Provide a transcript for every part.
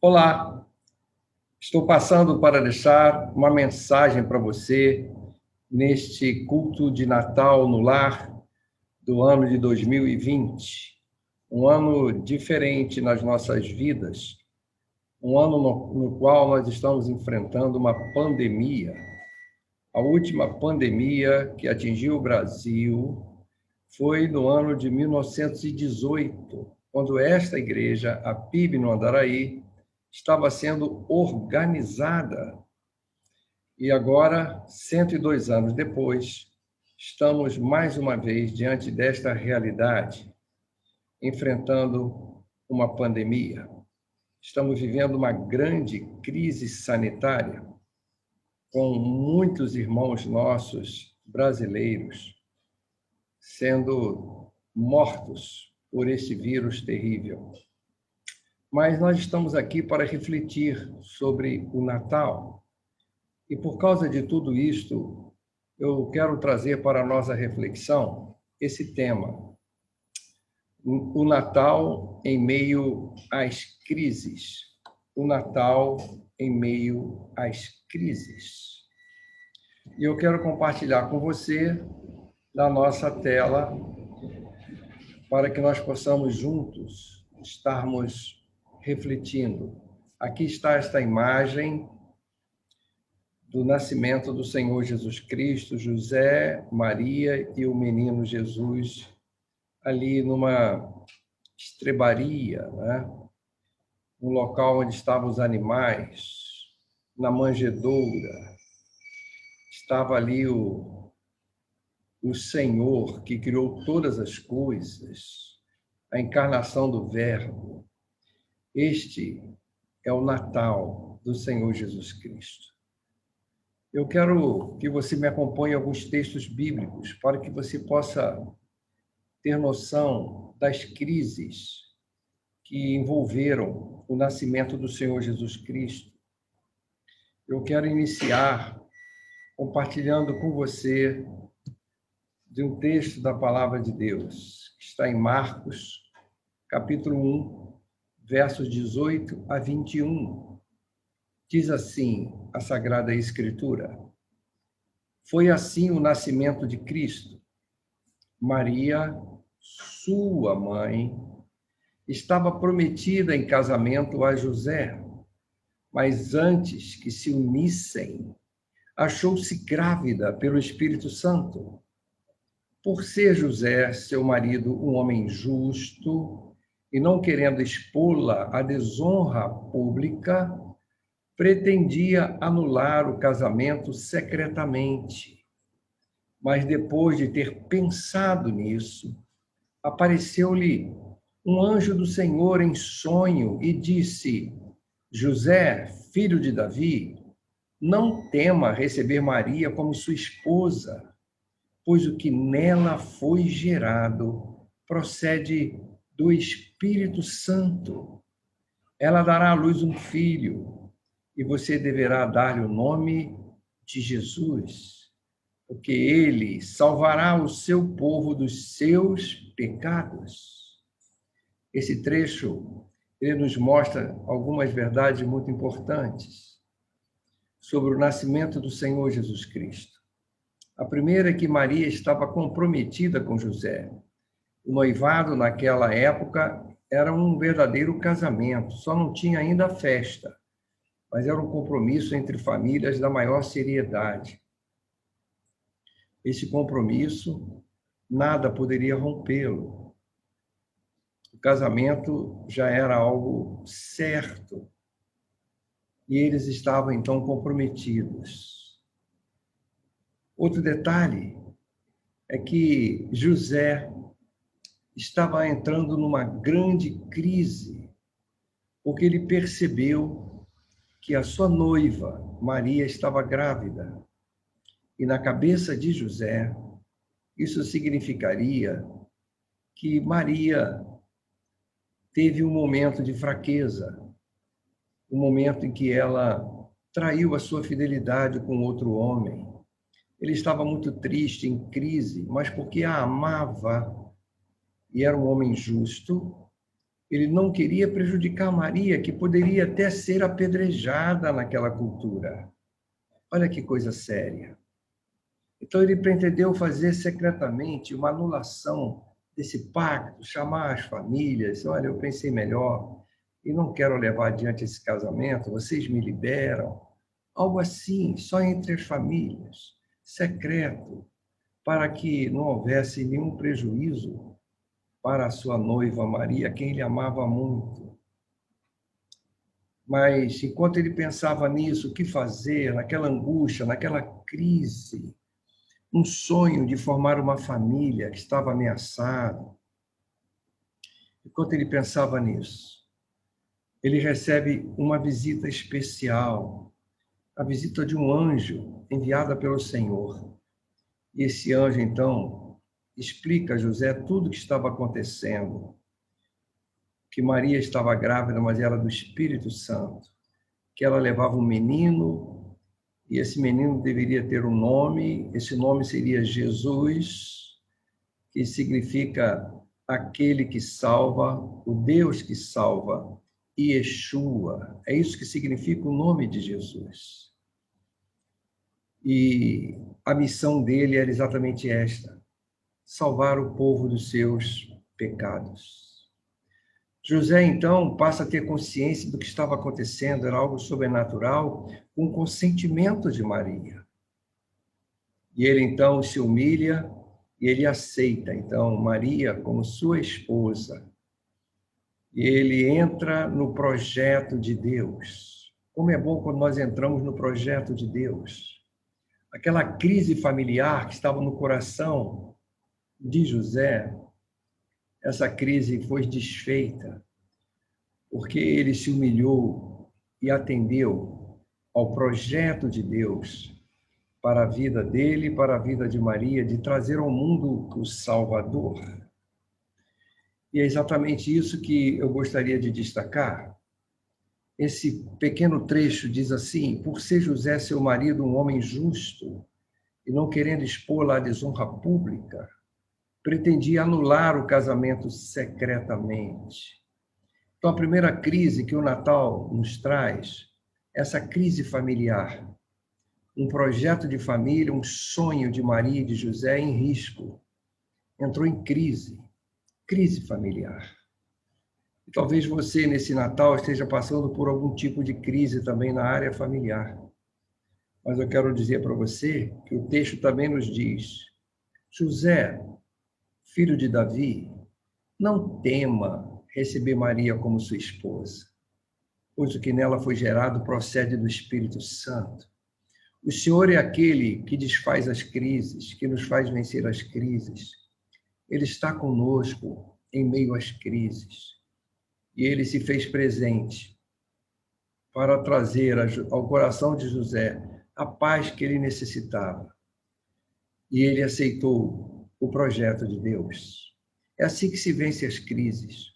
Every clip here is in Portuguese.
Olá, estou passando para deixar uma mensagem para você neste culto de Natal no Lar do ano de 2020. Um ano diferente nas nossas vidas, um ano no qual nós estamos enfrentando uma pandemia. A última pandemia que atingiu o Brasil foi no ano de 1918, quando esta igreja, a PIB no Andaraí, estava sendo organizada. E agora, 102 anos depois, estamos mais uma vez diante desta realidade, enfrentando uma pandemia. Estamos vivendo uma grande crise sanitária, com muitos irmãos nossos brasileiros sendo mortos por este vírus terrível. Mas nós estamos aqui para refletir sobre o Natal. E por causa de tudo isto, eu quero trazer para a nossa reflexão esse tema: o Natal em meio às crises. O Natal em meio às crises. E eu quero compartilhar com você na nossa tela para que nós possamos juntos estarmos refletindo. Aqui está esta imagem do nascimento do Senhor Jesus Cristo, José, Maria e o menino Jesus, ali numa estrebaria, né? Um local onde estavam os animais, na manjedoura. Estava ali o Senhor que criou todas as coisas, a encarnação do Verbo. Este é o Natal do Senhor Jesus Cristo. Eu quero que você me acompanhe em alguns textos bíblicos para que você possa ter noção das crises que envolveram o nascimento do Senhor Jesus Cristo. Eu quero iniciar compartilhando com você de um texto da Palavra de Deus, que está em Marcos, capítulo 1, versos 18 a 21. Diz assim a Sagrada Escritura: Foi assim o nascimento de Cristo. Maria, sua mãe, estava prometida em casamento a José, mas antes que se unissem, achou-se grávida pelo Espírito Santo. Por ser José, seu marido, um homem justo, e não querendo expô-la à desonra pública, pretendia anular o casamento secretamente. Mas depois de ter pensado nisso, apareceu-lhe um anjo do Senhor em sonho e disse: José, filho de Davi, não tema receber Maria como sua esposa, pois o que nela foi gerado procede do Espírito Santo. Ela dará à luz um filho, e você deverá dar-lhe o nome de Jesus, porque ele salvará o seu povo dos seus pecados. Esse trecho, ele nos mostra algumas verdades muito importantes sobre o nascimento do Senhor Jesus Cristo. A primeira é que Maria estava comprometida com José. O noivado, naquela época, era um verdadeiro casamento, só não tinha ainda a festa, mas era um compromisso entre famílias da maior seriedade. Esse compromisso, nada poderia rompê-lo. O casamento já era algo certo, e eles estavam, então, comprometidos. Outro detalhe é que José estava entrando numa grande crise, porque ele percebeu que a sua noiva, Maria, estava grávida. E na cabeça de José, isso significaria que Maria teve um momento de fraqueza, um momento em que ela traiu a sua fidelidade com outro homem. Ele estava muito triste, em crise, mas porque a amava e era um homem justo, Ele não queria prejudicar Maria, que poderia até ser apedrejada naquela cultura. Olha que coisa séria. Então ele pretendeu fazer secretamente uma anulação desse pacto, chamar as famílias, olha, eu pensei melhor e não quero levar adiante esse casamento, vocês me liberam. Algo assim, só entre as famílias, secreto, para que não houvesse nenhum prejuízo para a sua noiva Maria, quem ele amava muito. Mas, enquanto ele pensava nisso, o que fazer, naquela angústia, naquela crise, um sonho de formar uma família que estava ameaçado. Enquanto ele pensava nisso, ele recebe uma visita especial, a visita de um anjo enviada pelo Senhor. E esse anjo, então, explica a José tudo o que estava acontecendo, que Maria estava grávida, mas era do Espírito Santo, que ela levava um menino, e esse menino deveria ter um nome, esse nome seria Jesus, que significa aquele que salva, o Deus que salva, Yeshua. É isso que significa o nome de Jesus. E a missão dele era exatamente esta: salvar o povo dos seus pecados. José, então, passa a ter consciência do que estava acontecendo, era algo sobrenatural, com o consentimento de Maria. E ele, então, se humilha e ele aceita, então, Maria como sua esposa. E ele entra no projeto de Deus. Como é bom quando nós entramos no projeto de Deus. Aquela crise familiar que estava no coração de José, essa crise foi desfeita, porque ele se humilhou e atendeu ao projeto de Deus para a vida dele e para a vida de Maria, de trazer ao mundo o Salvador. E é exatamente isso que eu gostaria de destacar. Esse pequeno trecho diz assim: por ser José, seu marido, um homem justo, e não querendo expor-la à desonra pública, pretendia anular o casamento secretamente. Então, a primeira crise que o Natal nos traz, essa crise familiar, um projeto de família, um sonho de Maria e de José em risco, entrou em crise familiar. E talvez você, nesse Natal, esteja passando por algum tipo de crise também na área familiar. Mas eu quero dizer para você que o texto também nos diz: José, filho de Davi, não tema receber Maria como sua esposa, pois o que nela foi gerado procede do Espírito Santo. O Senhor é aquele que desfaz as crises, que nos faz vencer as crises. Ele está conosco em meio às crises. E ele se fez presente para trazer ao coração de José a paz que ele necessitava. E ele aceitou o projeto de Deus. É assim que se vence as crises.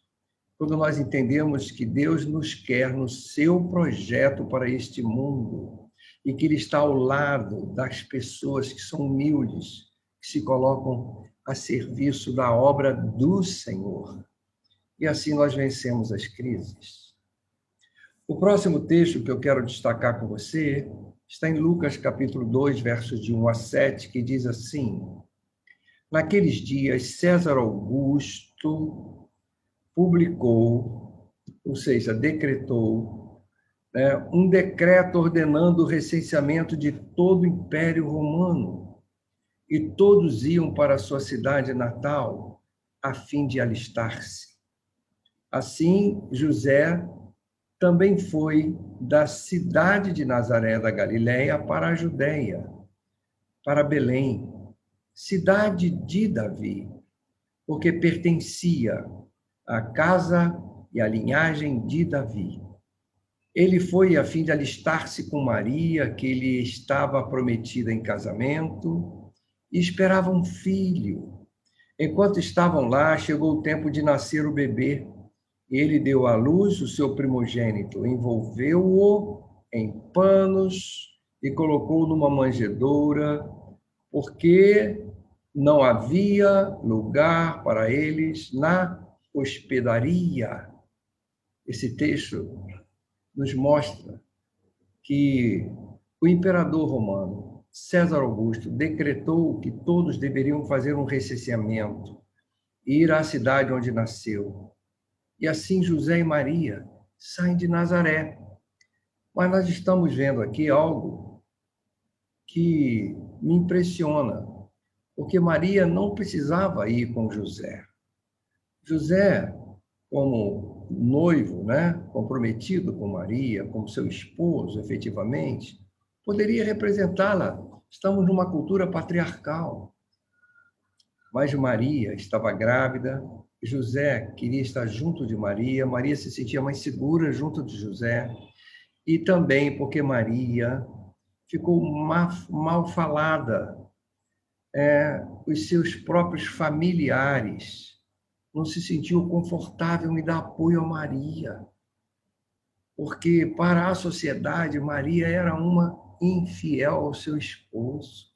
Quando nós entendemos que Deus nos quer no seu projeto para este mundo e que Ele está ao lado das pessoas que são humildes, que se colocam a serviço da obra do Senhor. E assim nós vencemos as crises. O próximo texto que eu quero destacar com você está em Lucas capítulo 2, versos de 1 a 7, que diz assim: naqueles dias, César Augusto publicou, ou seja, decretou, um decreto ordenando o recenseamento de todo o Império Romano, e todos iam para a sua cidade natal a fim de alistar-se. Assim, José também foi da cidade de Nazaré da Galileia para a Judéia, para Belém, cidade de Davi, porque pertencia à casa e à linhagem de Davi. Ele foi a fim de alistar-se com Maria, que lhe estava prometida em casamento, e esperava um filho. Enquanto estavam lá, chegou o tempo de nascer o bebê. Ele deu à luz o seu primogênito, envolveu-o em panos e colocou numa manjedoura, porque não havia lugar para eles na hospedaria. Esse texto nos mostra que o imperador romano, César Augusto, decretou que todos deveriam fazer um recenseamento e ir à cidade onde nasceu. E assim José e Maria saem de Nazaré. Mas nós estamos vendo aqui algo que me impressiona, porque Maria não precisava ir com José. José, como noivo, né, comprometido com Maria, como seu esposo, efetivamente, poderia representá-la. Estamos numa cultura patriarcal. Mas Maria estava grávida, José queria estar junto de Maria, Maria se sentia mais segura junto de José, e também porque Maria ficou mal falada. Os seus próprios familiares não se sentiam confortável em dar apoio a Maria, porque para a sociedade Maria era uma infiel ao seu esposo.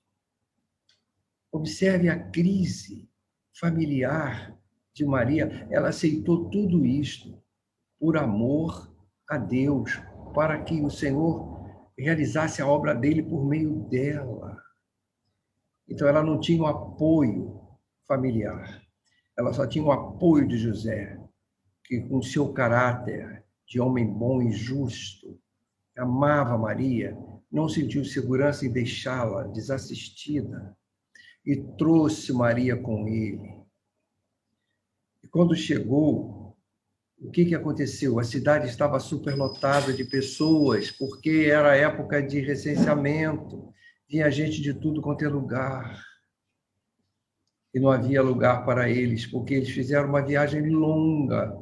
Observe a crise familiar de Maria. Ela aceitou tudo isto por amor a Deus, para que o Senhor realizasse a obra dele por meio dela. Então, ela não tinha o apoio familiar. Ela só tinha o apoio de José, que com seu caráter de homem bom e justo, amava Maria, não sentiu segurança em deixá-la desassistida e trouxe Maria com ele. E quando chegou, o que aconteceu? A cidade estava superlotada de pessoas, porque era época de recenseamento, vinha gente de tudo quanto é lugar. E não havia lugar para eles, porque eles fizeram uma viagem longa,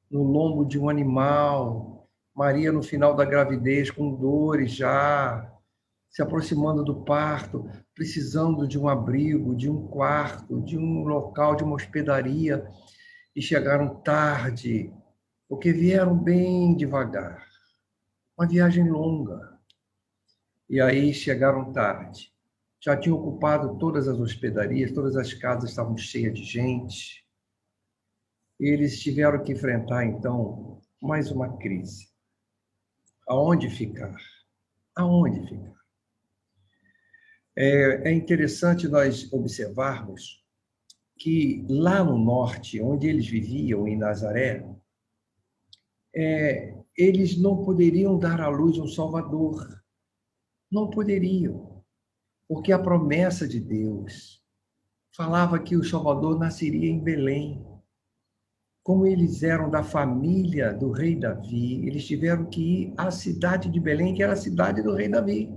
no lombo de um animal. Maria, no final da gravidez, com dores já, se aproximando do parto, precisando de um abrigo, de um quarto, de um local, de uma hospedaria, e chegaram tarde, porque vieram bem devagar. Uma viagem longa. E aí chegaram tarde. Já tinham ocupado todas as hospedarias, todas as casas estavam cheias de gente. E eles tiveram que enfrentar, então, mais uma crise. Aonde ficar? Aonde ficar? É interessante nós observarmos que lá no norte, onde eles viviam, em Nazaré, eles não poderiam dar à luz um Salvador. Não poderiam, porque a promessa de Deus falava que o Salvador nasceria em Belém. Como eles eram da família do rei Davi, eles tiveram que ir à cidade de Belém, que era a cidade do rei Davi.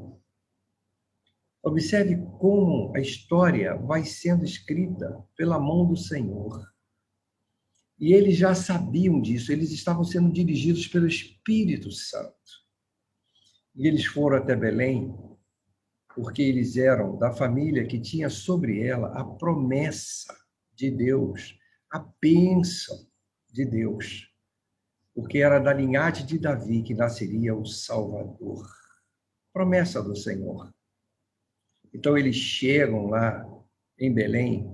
Observe como a história vai sendo escrita pela mão do Senhor. E eles já sabiam disso, eles estavam sendo dirigidos pelo Espírito Santo. E eles foram até Belém, porque eles eram da família que tinha sobre ela a promessa de Deus, a bênção de Deus, porque era da linhagem de Davi que nasceria o Salvador. Promessa do Senhor. Então, eles chegam lá em Belém,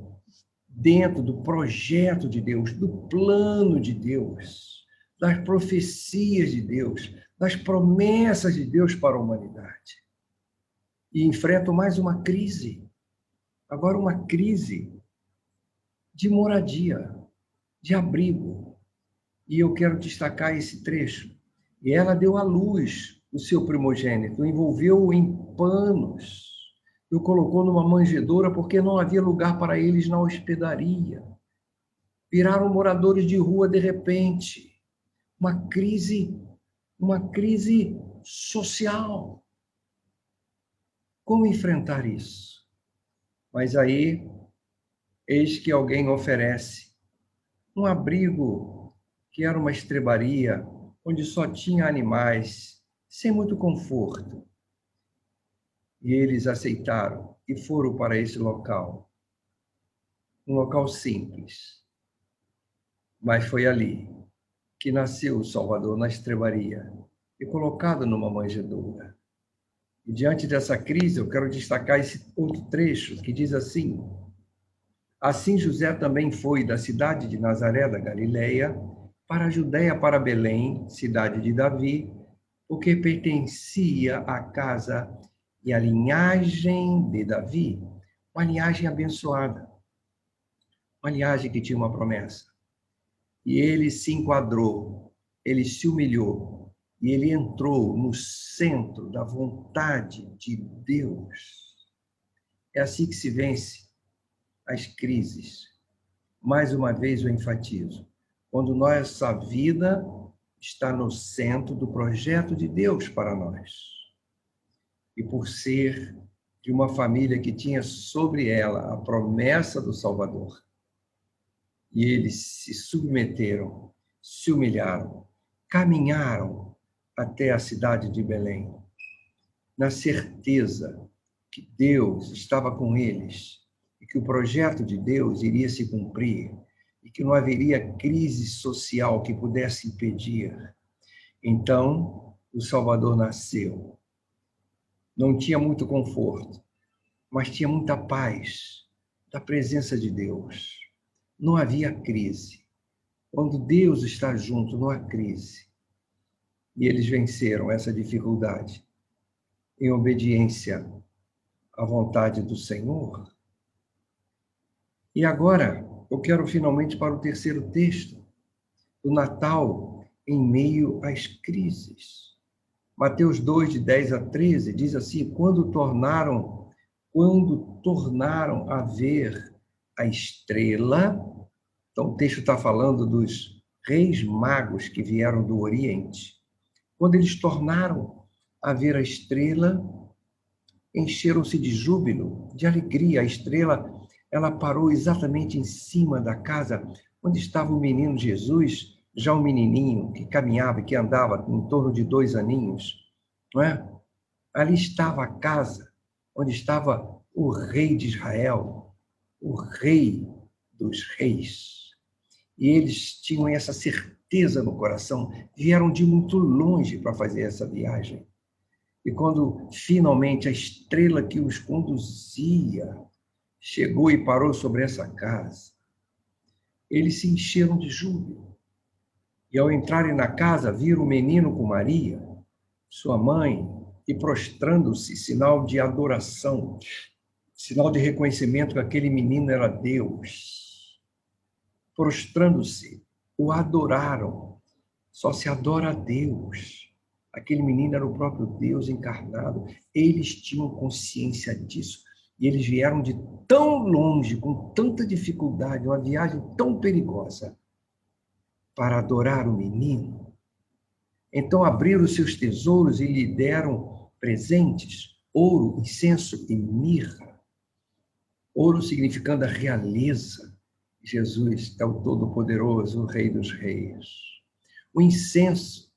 dentro do projeto de Deus, do plano de Deus, das profecias de Deus, das promessas de Deus para a humanidade. E enfrentam mais uma crise. Agora, uma crise de moradia, de abrigo. E eu quero destacar esse trecho. E ela deu à luz o seu primogênito, envolveu-o em panos, e o colocou numa manjedoura, porque não havia lugar para eles na hospedaria. Viraram moradores de rua de repente. Uma crise social. Como enfrentar isso? Mas aí, eis que alguém oferece um abrigo que era uma estrebaria, onde só tinha animais, sem muito conforto. E eles aceitaram e foram para esse local. Um local simples. Mas foi ali que nasceu o Salvador, na estrebaria, e colocado numa manjedoura. E diante dessa crise, eu quero destacar esse outro trecho, que diz assim: Assim José também foi da cidade de Nazaré da Galileia para a Judéia, para Belém, cidade de Davi, porque pertencia à casa e à linhagem de Davi, uma linhagem abençoada, uma linhagem que tinha uma promessa. E ele se enquadrou, ele se humilhou, e ele entrou no centro da vontade de Deus. É assim que se vence as crises. Mais uma vez eu enfatizo. Quando nossa vida está no centro do projeto de Deus para nós. E por ser de uma família que tinha sobre ela a promessa do Salvador, e eles se submeteram, se humilharam, caminharam até a cidade de Belém, na certeza que Deus estava com eles e que o projeto de Deus iria se cumprir e que não haveria crise social que pudesse impedir. Então, o Salvador nasceu. Não tinha muito conforto, mas tinha muita paz da presença de Deus. Não havia crise. Quando Deus está junto, não há crise. E eles venceram essa dificuldade em obediência à vontade do Senhor. E agora, eu quero finalmente para o terceiro texto, do Natal em meio às crises. Mateus 2, de 10 a 13, diz assim: quando tornaram a ver a estrela, então o texto está falando dos reis magos que vieram do Oriente, quando eles tornaram a ver a estrela, encheram-se de júbilo, de alegria. A estrela, ela parou exatamente em cima da casa onde estava o menino Jesus, já um menininho que caminhava, que andava em torno de 2 aninhos, não é? Ali estava a casa onde estava o rei de Israel, o rei dos reis. E eles tinham essa certeza no coração, vieram de muito longe para fazer essa viagem. E quando finalmente a estrela que os conduzia chegou e parou sobre essa casa, eles se encheram de júbilo. E ao entrarem na casa, viram o menino com Maria, sua mãe, e prostrando-se, sinal de adoração, sinal de reconhecimento que aquele menino era Deus. Prostrando-se, o adoraram. Só se adora a Deus. Aquele menino era o próprio Deus encarnado. Eles tinham consciência disso. E eles vieram de tão longe, com tanta dificuldade, uma viagem tão perigosa, para adorar o menino. Então abriram seus tesouros e lhe deram presentes, ouro, incenso e mirra. Ouro significando a realeza. Jesus é o Todo-Poderoso, o Rei dos Reis. O incenso,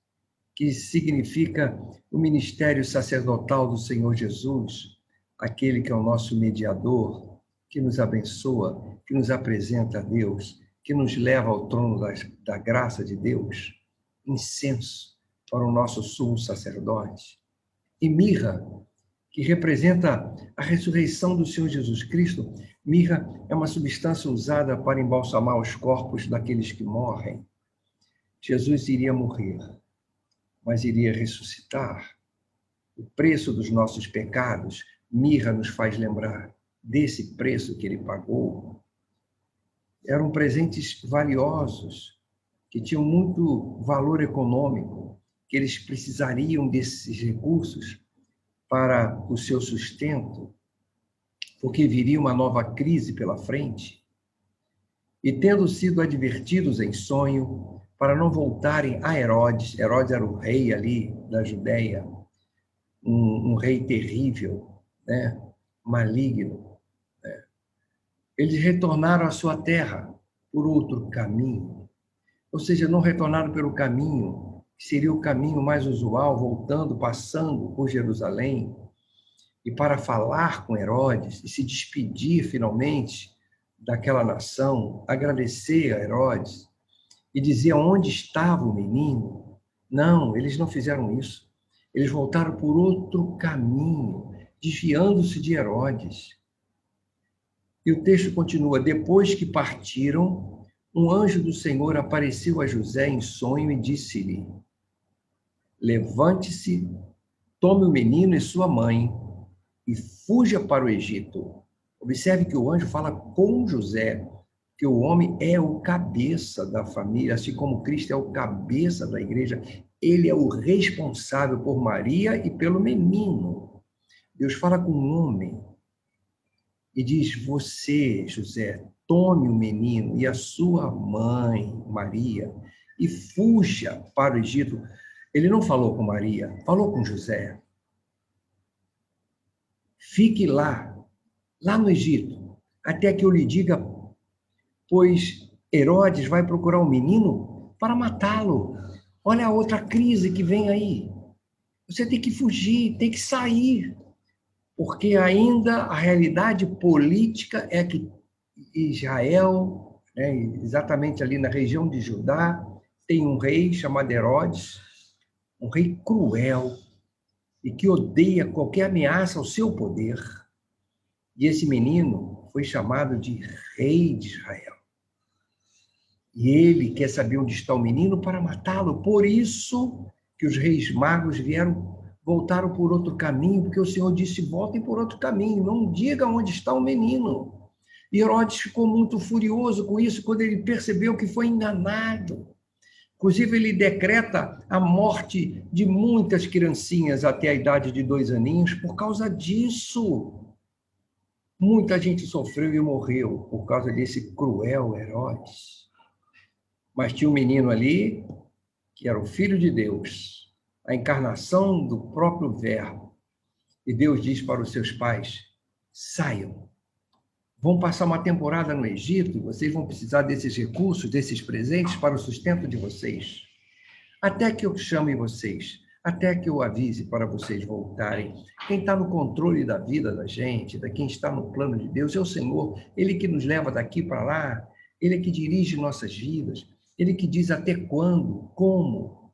que significa o ministério sacerdotal do Senhor Jesus, aquele que é o nosso mediador, que nos abençoa, que nos apresenta a Deus, que nos leva ao trono da graça de Deus. Incenso para o nosso sumo sacerdote. E mirra, que representa a ressurreição do Senhor Jesus Cristo. Mirra é uma substância usada para embalsamar os corpos daqueles que morrem. Jesus iria morrer, mas iria ressuscitar. O preço dos nossos pecados, mirra nos faz lembrar desse preço que ele pagou. Eram presentes valiosos, que tinham muito valor econômico, que eles precisariam desses recursos para o seu sustento, porque viria uma nova crise pela frente. E tendo sido advertidos em sonho, para não voltarem a Herodes, Herodes era o rei ali da Judéia, um rei terrível, né? Maligno. Né? Eles retornaram à sua terra por outro caminho, ou seja, não retornaram pelo caminho, que seria o caminho mais usual, voltando, passando por Jerusalém, e para falar com Herodes e se despedir finalmente daquela nação, agradecer a Herodes e dizer onde estava o menino. Não, eles não fizeram isso. Eles voltaram por outro caminho, desviando-se de Herodes. E o texto continua: depois que partiram, um anjo do Senhor apareceu a José em sonho e disse-lhe: levante-se, tome o menino e sua mãe e fuja para o Egito. Observe que o anjo fala com José, que o homem é o cabeça da família, assim como Cristo é o cabeça da igreja, ele é o responsável por Maria e pelo menino. Deus fala com o homem e diz: você, José, tome o menino e a sua mãe, Maria, e fuja para o Egito. Ele não falou com Maria, falou com José. Fique lá no Egito, até que eu lhe diga, pois Herodes vai procurar o menino para matá-lo. Olha a outra crise que vem aí. Você tem que fugir, tem que sair, porque ainda a realidade política é que Israel, né, exatamente ali na região de Judá, tem um rei chamado Herodes, um rei cruel e que odeia qualquer ameaça ao seu poder. E esse menino foi chamado de rei de Israel. E ele quer saber onde está o menino para matá-lo. Por isso que os reis magos voltaram por outro caminho, porque o Senhor disse: voltem por outro caminho, não diga onde está o menino. E Herodes ficou muito furioso com isso quando ele percebeu que foi enganado. Inclusive, ele decreta a morte de muitas criancinhas até a idade de 2 aninhos por causa disso. Muita gente sofreu e morreu por causa desse cruel Herodes. Mas tinha um menino ali que era o Filho de Deus, a encarnação do próprio Verbo. E Deus diz para os seus pais: saiam, vão passar uma temporada no Egito, vocês vão precisar desses recursos, desses presentes para o sustento de vocês. Até que eu chame vocês, até que eu avise para vocês voltarem. Quem está no controle da vida da gente, da quem está no plano de Deus, é o Senhor. Ele que nos leva daqui para lá, ele é que dirige nossas vidas, ele que diz até quando, como.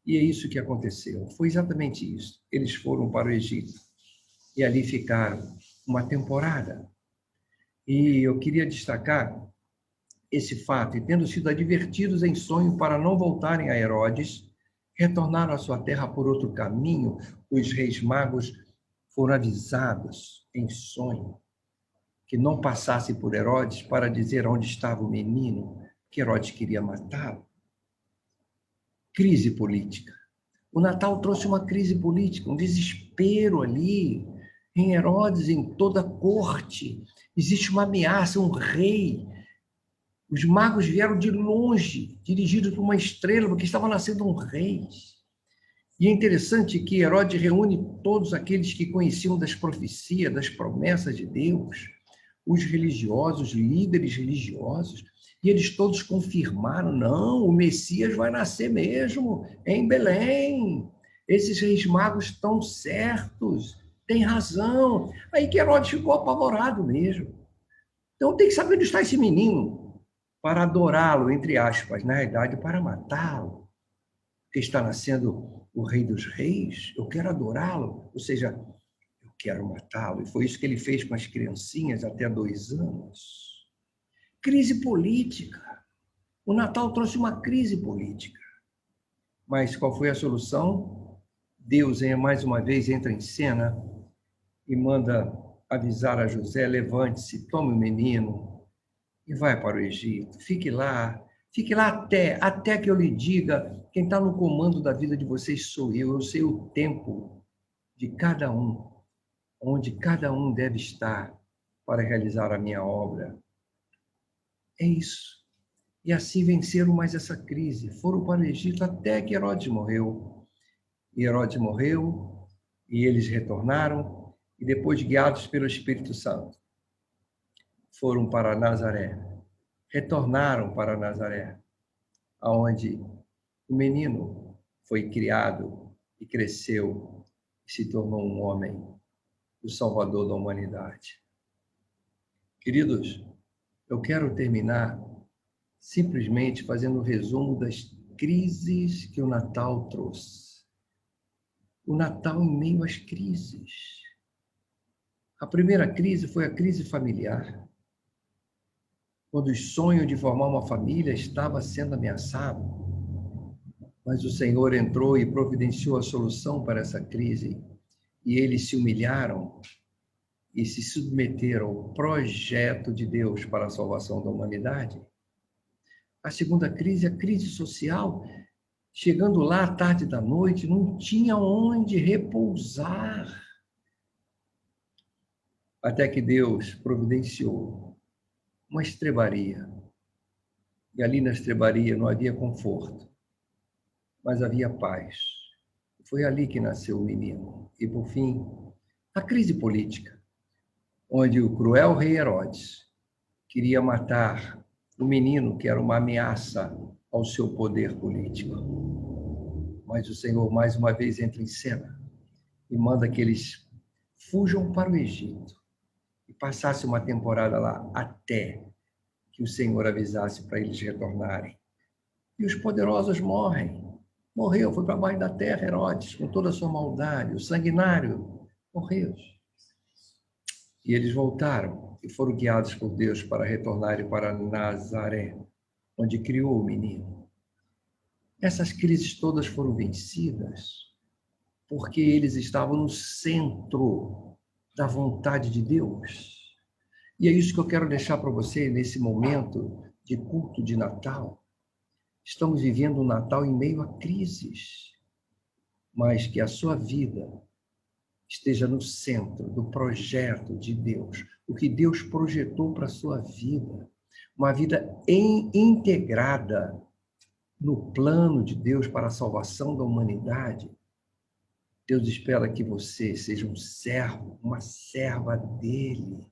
E é isso que aconteceu. Foi exatamente isso. Eles foram para o Egito e ali ficaram uma temporada. E eu queria destacar esse fato, e tendo sido advertidos em sonho para não voltarem a Herodes, retornaram à sua terra por outro caminho. Os reis magos foram avisados em sonho que não passassem por Herodes para dizer onde estava o menino, que Herodes queria matá-lo. Crise política. O Natal trouxe uma crise política, um desespero ali, em Herodes, em toda a corte. Existe uma ameaça, um rei. Os magos vieram de longe, dirigidos por uma estrela, porque estava nascendo um rei. E é interessante que Herodes reúne todos aqueles que conheciam das profecias, das promessas de Deus, os religiosos, líderes religiosos, e eles todos confirmaram: não, o Messias vai nascer mesmo, em Belém. Esses reis magos estão certos, têm razão. Aí que Herodes ficou apavorado mesmo. Então tem que saber onde está esse menino, para adorá-lo, entre aspas, na realidade, para matá-lo. Que está nascendo o Rei dos Reis, eu quero adorá-lo, ou seja, eu quero matá-lo. E foi isso que ele fez com as criancinhas até 2 anos. Crise política. O Natal trouxe uma crise política. Mas qual foi a solução? Deus, mais uma vez, entra em cena e manda avisar a José: levante-se, tome o menino e vai para o Egito. Fique lá até que eu lhe diga. Quem está no comando da vida de vocês sou eu sei o tempo de cada um, onde cada um deve estar para realizar a minha obra. É isso. E assim venceram mais essa crise. Foram para o Egito até que Herodes morreu. E Herodes morreu, e eles retornaram, e depois, guiados pelo Espírito Santo, foram para Nazaré. Retornaram para Nazaré, aonde o menino foi criado e cresceu e se tornou um homem, o Salvador da humanidade. Queridos, eu quero terminar simplesmente fazendo um resumo das crises que o Natal trouxe. O Natal em meio às crises. A primeira crise foi a crise familiar. quando o sonho de formar uma família estava sendo ameaçado. Mas o Senhor entrou e providenciou a solução para essa crise, e eles se humilharam e se submeteram ao projeto de Deus para a salvação da humanidade. A segunda crise, a crise social, chegando lá à tarde da noite, não tinha onde repousar. Até que Deus providenciou uma estrebaria. E ali na estrebaria não havia conforto, mas havia paz. Foi ali que nasceu o menino. E, por fim, a crise política, onde o cruel rei Herodes queria matar o menino, que era uma ameaça ao seu poder político. Mas o Senhor, mais uma vez, entra em cena e manda que eles fujam para o Egito e passassem uma temporada lá, até que o Senhor avisasse para eles retornarem. E os poderosos morrem. Morreu, foi para baixo da terra Herodes, com toda a sua maldade. O sanguinário morreu. E eles voltaram e foram guiados por Deus para retornarem para Nazaré, onde criou o menino. Essas crises todas foram vencidas porque eles estavam no centro da vontade de Deus. E é isso que eu quero deixar para você nesse momento de culto de Natal. Estamos vivendo um Natal em meio a crises, mas que a sua vida esteja no centro do projeto de Deus, o que Deus projetou para a sua vida, uma vida integrada no plano de Deus para a salvação da humanidade. Deus espera que você seja um servo, uma serva dele,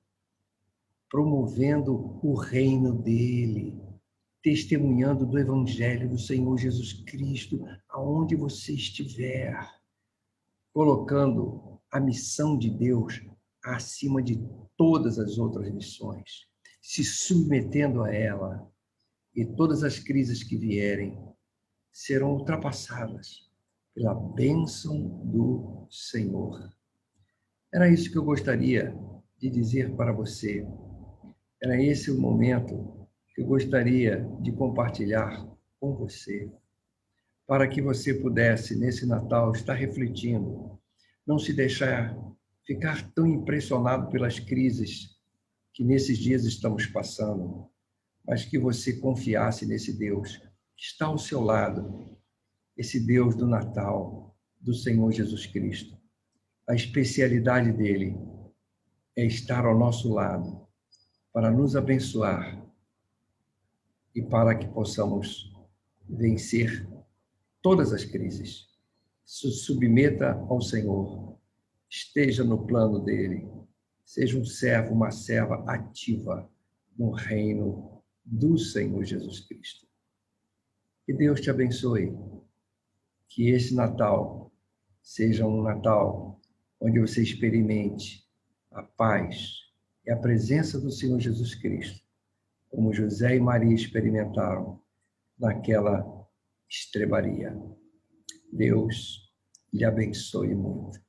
promovendo o reino dele, testemunhando do Evangelho do Senhor Jesus Cristo, aonde você estiver, colocando a missão de Deus acima de todas as outras missões, se submetendo a ela, e todas as crises que vierem serão ultrapassadas pela bênção do Senhor. Era isso que eu gostaria de dizer para você. Era esse o momento que eu gostaria de compartilhar com você, para que você pudesse, nesse Natal, estar refletindo, não se deixar ficar tão impressionado pelas crises que nesses dias estamos passando, mas que você confiasse nesse Deus que está ao seu lado, esse Deus do Natal, do Senhor Jesus Cristo. A especialidade dele é estar ao nosso lado, para nos abençoar e para que possamos vencer todas as crises. Se submeta ao Senhor, esteja no plano dele, seja um servo, uma serva ativa no reino do Senhor Jesus Cristo. Que Deus te abençoe, que esse Natal seja um Natal onde você experimente a paz e a presença do Senhor Jesus Cristo, como José e Maria experimentaram naquela estrebaria. Deus lhe abençoe muito.